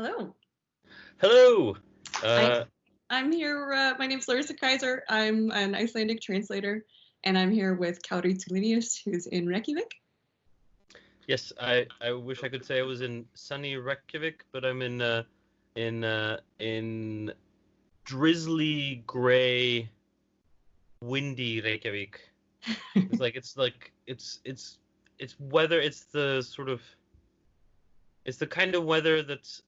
Hello. Hello. I'm here. My name's Larissa Kyzer. I'm an Icelandic translator, and I'm here with Kári Tulinius, who's in Reykjavik. Yes, I wish I could say I was in sunny Reykjavik, but I'm in drizzly, gray, windy Reykjavik. It's weather. It's the kind of weather that's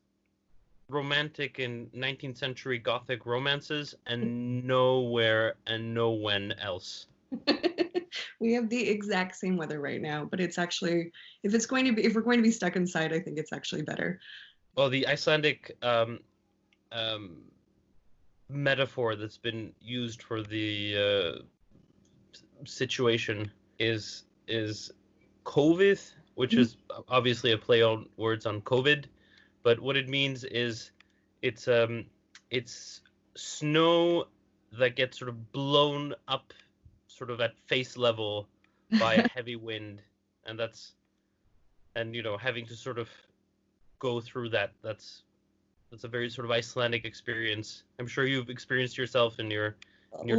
romantic in 19th century Gothic romances and nowhere and no when else. We have the exact same weather right now, but it's actually, if we're going to be stuck inside, I think it's actually better. Well, the Icelandic metaphor that's been used for the situation is COVID, which is obviously a play on words on COVID, but what it means is it's snow that gets sort of blown up sort of at face level by a heavy wind, and having to sort of go through that's a very sort of Icelandic experience. I'm sure you've experienced yourself in your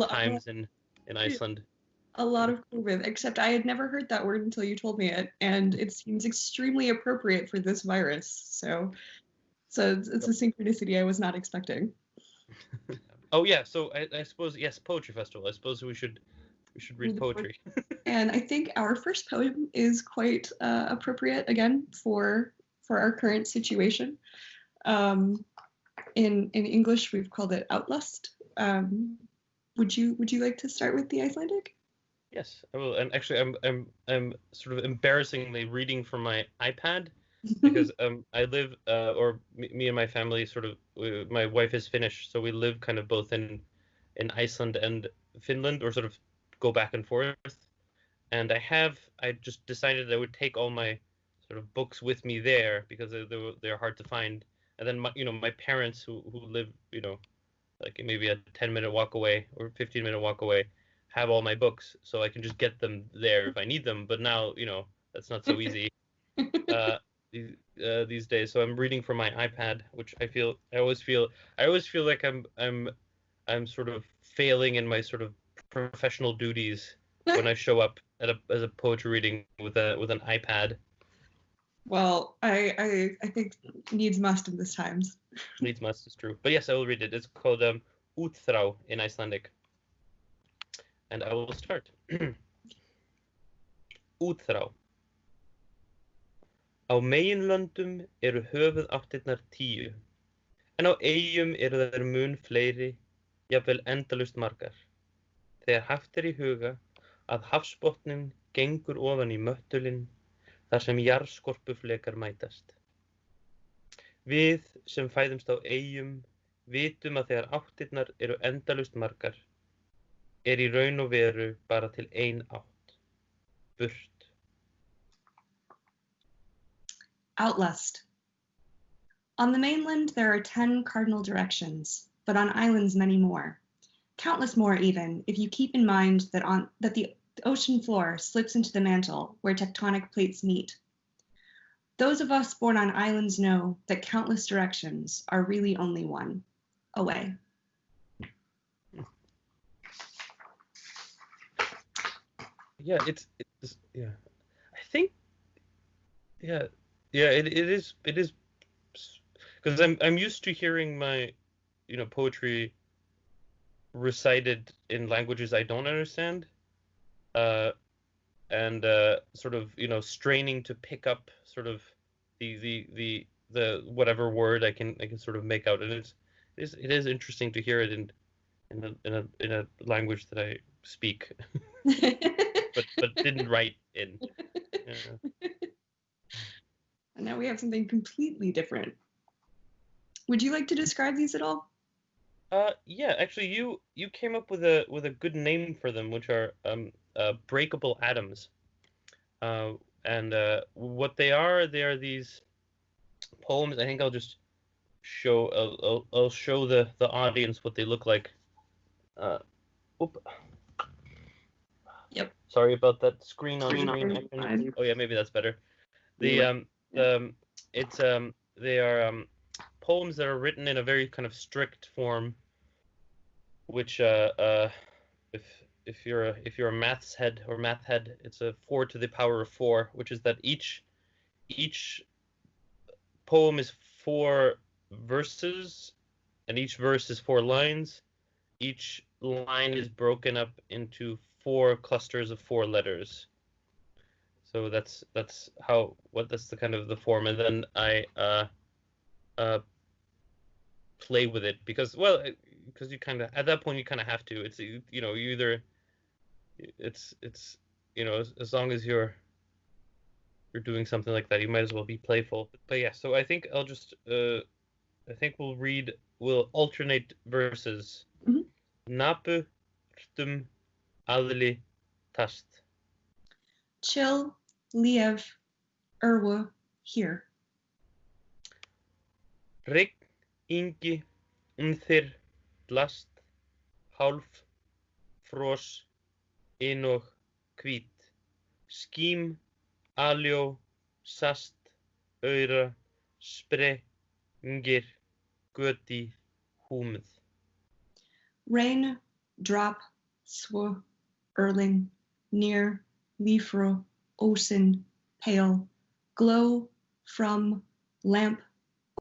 times in Iceland. A lot of COVID, except I had never heard that word until you told me it, and it seems extremely appropriate for this virus. So it's a synchronicity I was not expecting. Oh yeah, so I suppose, yes, poetry festival. I suppose we should read poetry. And I think our first poem is quite appropriate again for our current situation. In English, we've called it Outlust. Would you like to start with the Icelandic? Yes, I will. And actually, I'm sort of embarrassingly reading from my iPad because I live, or me and my family my wife is Finnish, so we live kind of both in Iceland and Finland, or sort of go back and forth. And I just decided I would take all my sort of books with me there because they're hard to find. And then my parents who live like maybe a 10-minute walk away or 15-minute walk away have all my books, so I can just get them there if I need them. But now that's not so easy these days. So I'm reading from my iPad, which I always feel like I'm sort of failing in my sort of professional duties when I show up as a poetry reading with an iPad. Well, I think needs must in this times. Needs must is true. But yes, I will read it. It's called Útþrá in Icelandic. And I will start. Útþrá. Á meginlöndum eru höfuðáttirnar 10, en á eyjum eru þær mun fleiri, jafnvel endalaust margar. Þegar haft í huga að hafsbotninn gengur ofan í möttulinn, þar sem jarðskorpuflekar mætast. Við sem fæðumst á eyjum vitum að þegar áttirnar eru endalaust margar, í raun og veru bara til ein átt, burt. Outlust. On the mainland, there are 10 cardinal directions, but on islands, many more. Countless more, even, if you keep in mind that the ocean floor slips into the mantle where tectonic plates meet. Those of us born on islands know that countless directions are really only one, away. Yeah, it's yeah. I think it is because I'm used to hearing my poetry recited in languages I don't understand, and sort of straining to pick up sort of the whatever word I can sort of make out, and it is interesting to hear it in a language that I speak but didn't write in. Yeah. And now we have something completely different. Would you like to describe these at all? Yeah, actually, you came up with a good name for them, which are breakable atoms. And what they are these poems. I think I'll just show. I'll show the audience what they look like. Yep. Sorry about that screen on screen. Oh yeah, maybe that's better. They are poems that are written in a very kind of strict form, which if you're a math head, it's a 4 to the power of 4, which is that each poem is 4 verses, and each verse is 4 lines. Each line is broken up into 4 clusters of 4 letters. So that's the kind of the form, and then I play with it because you kind of, at that point you kind of have to. It's you either it's as long as you're doing something like that, you might as well be playful. But yeah, so I think I'll just I think we'll alternate verses. Mhm. Napu stum adli tast. Chill, liev, erwa, here. Rigg ingi unþir last hálf fros og hvít. Skím aljó sast aura sprengir göti húmið. Rain, drop, swo, erling, near, lifro, ocean, pale, glow, from, lamp,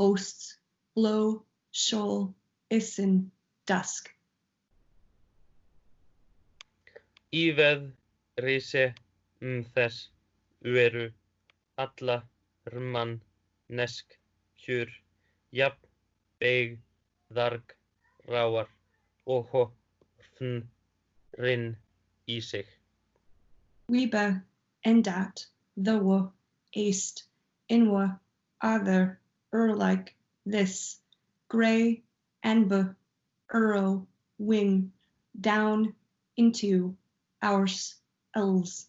osts, blow, shoal, isin, dusk. Íveð rise þess veru alla rman nesk hjur jafn beig dharg ráar og hofn rinn í sig. Weba, endat, thowa, east, inwa, other, like, this, grey, anba, uro, wing, down, into, ours, els.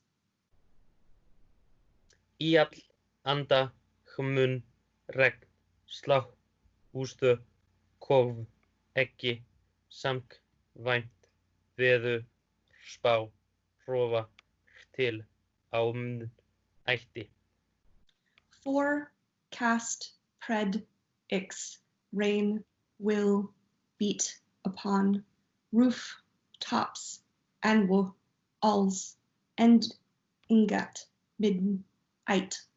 Íall anda hmun regn slá hústu kofv ekki samk vænt veðu spá hrofa til á ætti. 4 cast, pred, ix, rain, will, beat, upon, roof, tops, anwo, alls, end, ingat, midden, eit.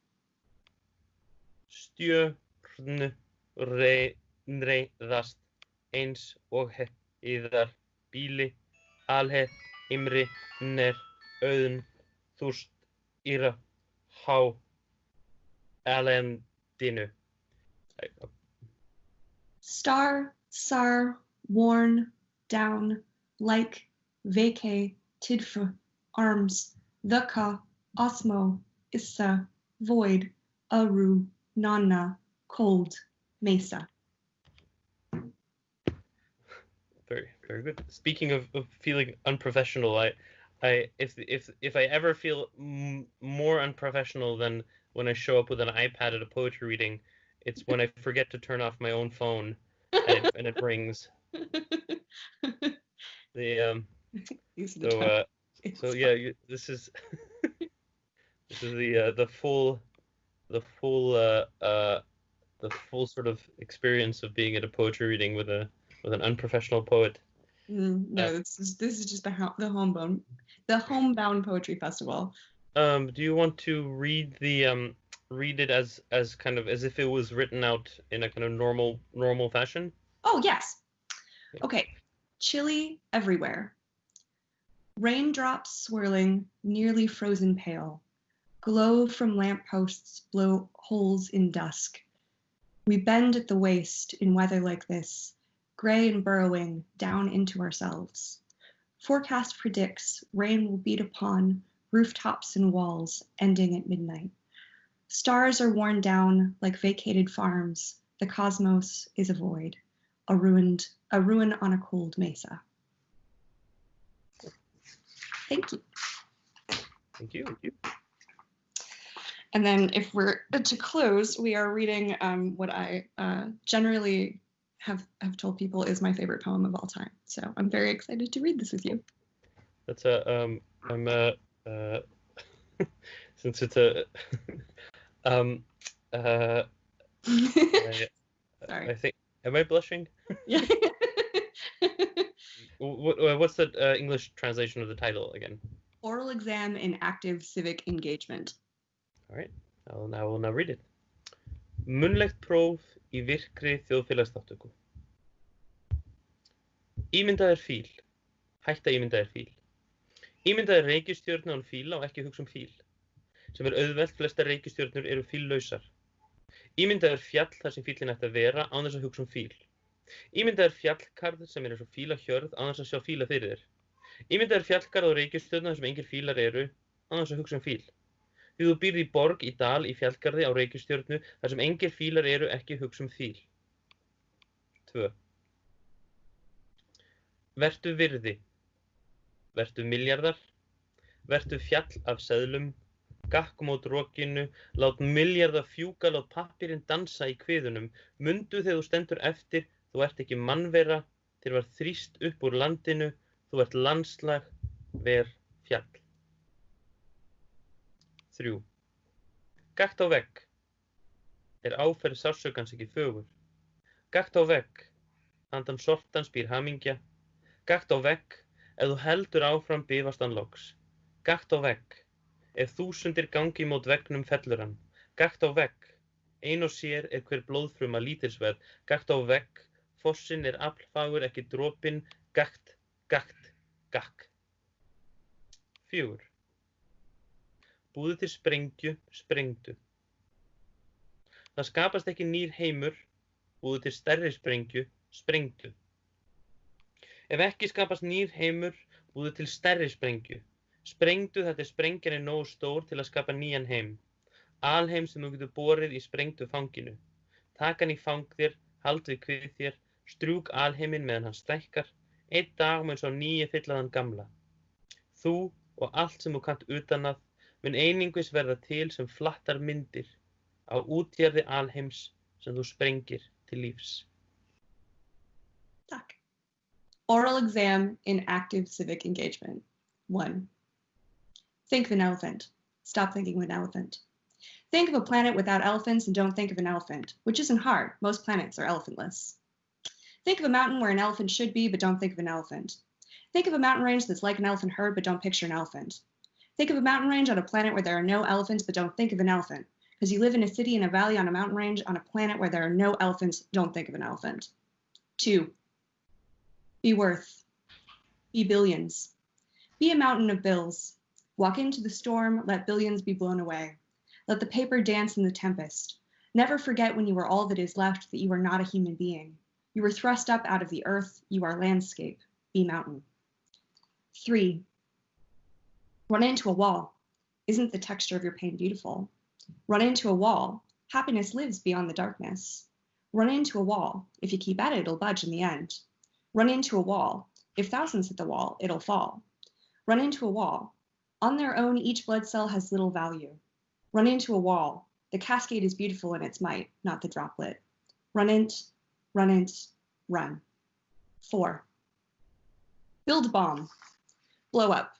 Stjörnu reiðast eins og yðar bíli alhe imri ner auðn þúst íra há elendinu. Star, sar, worn, down, like, vacay, tidfa, arms, the ka, osmo, issa, void, aru, nonna, cold, mesa. Very, very good. Speaking of feeling unprofessional, if I ever feel more unprofessional than when I show up with an iPad at a poetry reading, it's when I forget to turn off my own phone and it rings. So yeah, this is the full sort of experience of being at a poetry reading with an unprofessional poet. No, this is just the homebound poetry festival. Do you want to read it as kind of as if it was written out in a kind of normal fashion? Oh yes. Okay. Chilly everywhere. Raindrops swirling, nearly frozen pale. Glow from lampposts blow holes in dusk. We bend at the waist in weather like this, gray and burrowing down into ourselves. Forecast predicts rain will beat upon rooftops and walls, ending at midnight. Stars are worn down like vacated farms. The cosmos is a void, a ruin on a cold mesa. Thank you. Thank you. And then if we're to close, we are reading what I generally have told people is my favorite poem of all time. So I'm very excited to read this with you. That's since it's a Sorry. Sorry. I think, am I blushing? Yeah. What's the English translation of the title again? Oral exam in active civic engagement. All right, I will now read it. Munnlegt próf í virkri þjóðfélagsþátttöku. Ímyndaðir fíl. Hætta ímyndaðir fíl. Ímyndaðir reikistjörnu án fíla og ekki hugsa fíl. Sem auðvelt, flestar reikistjörnur eru fíllausar. Ímyndaðir fjall þar sem fílinn ætti að vera án þess að hugsa fíl. Ímyndaðir fjallkarð sem eins og fílahjörð án þess að sjá fíla fyrir þér. Ímyndaðir fjallkarð og reikistjörnu þar sem engir fílar eru án þess að hugsa fíl. Því þú býrð í borg í dal í fjallgarði á reikistjörnu þar sem engir fílar eru ekki hugsa fíl. 2. Vertu virði. Vertu milljarðar. Vertu fjall af seðlum. Gakk mót rokinu. Lát milljarða fjúka, lát pappírinn dansa í kviðunum. Mundu þegar þú stendur eftir, þú ert ekki mannvera. Þér var þrýst upp úr landinu. Þú ert landslag, ver fjall. 3. Gakkt á vegg. Er áferð sársaukans ekki fögur. Gakkt á vegg. Handan sortans býr hamingja. Gakkt á vegg. Ef þú heldur áfram bifast hann loks. Gakkt á vegg. Ef þúsundir gangi mót veggnum fellur hann. Gakkt á vegg. Ein og sér er hver blóðfruma lítilsverð. Gakkt á vegg. Fossinn er aflfagur ekki dropinn. Gakkt, gakkt, gakk. 4. Búðu til sprengju, sprengdu. Það skapast ekki nýr heimur. Búðu til stærri sprengju, sprengdu. Ef ekki skapast nýr heimur, búðu til stærri sprengju. Sprengdu þetta sprengjan er nógu stór til að skapa nýjan heim. Alheim sem þú getur borið í sprengdu fanginu. Taka hann í fang þér, hald við kvið þér, strjúk alheiminn meðan hann stækkar. Einn dag mun sá nýi fylla þann gamla. Þú og allt sem þú kannt utan að mun einungis verða til sem flattar myndir á útjarði alheims sem þú sprengir til lífs. Takk. Oral exam in active civic engagement. 1. Think of an elephant. Stop thinking of an elephant. Think of a planet without elephants and don't think of an elephant, which isn't hard. Most planets are elephantless. Think of a mountain where an elephant should be, but don't think of an elephant. Think of a mountain range that's like an elephant herd, but don't picture an elephant. Think of a mountain range on a planet where there are no elephants, but don't think of an elephant. Because you live in a city in a valley on a mountain range on a planet where there are no elephants, don't think of an elephant. 2. Be worth. Be billions. Be a mountain of bills. Walk into the storm, let billions be blown away. Let the paper dance in the tempest. Never forget when you were all that is left that you are not a human being. You were thrust up out of the earth. You are landscape. Be mountain. 3. Run into a wall. Isn't the texture of your pain beautiful? Run into a wall. Happiness lives beyond the darkness. Run into a wall. If you keep at it, it'll budge in the end. Run into a wall. If thousands hit the wall, it'll fall. Run into a wall. On their own, each blood cell has little value. Run into a wall. The cascade is beautiful in its might, not the droplet. Run int, run. 4. Build a bomb. Blow up.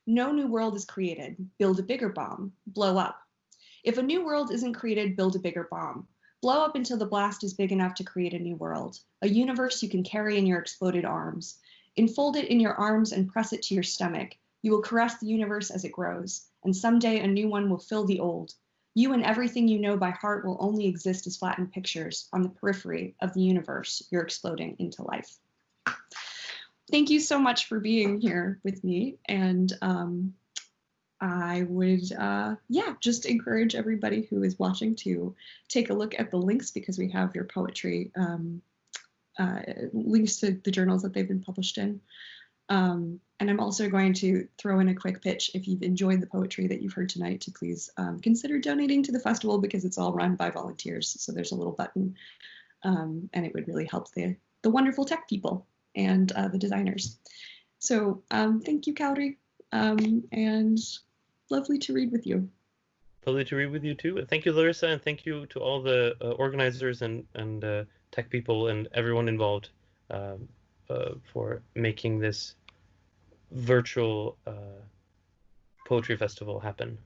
No new world is created. Build a bigger bomb. Blow up. If a new world isn't created, build a bigger bomb. Blow up until the blast is big enough to create a new world, a universe you can carry in your exploded arms. Enfold it in your arms and press it to your stomach. You will caress the universe as it grows, and someday a new one will fill the old. You and everything you know by heart will only exist as flattened pictures on the periphery of the universe you're exploding into life. Thank you so much for being here with me, and I would, just encourage everybody who is watching to take a look at the links because we have your poetry, links to the journals that they've been published in. And I'm also going to throw in a quick pitch. If you've enjoyed the poetry that you've heard tonight, to please consider donating to the festival because it's all run by volunteers. So there's a little button, and it would really help the wonderful tech people and the designers. So thank you, Kári, and lovely to read with you. Lovely to read with you too. Thank you, Larissa, and thank you to all the organizers and tech people and everyone involved for making this virtual poetry festival happen.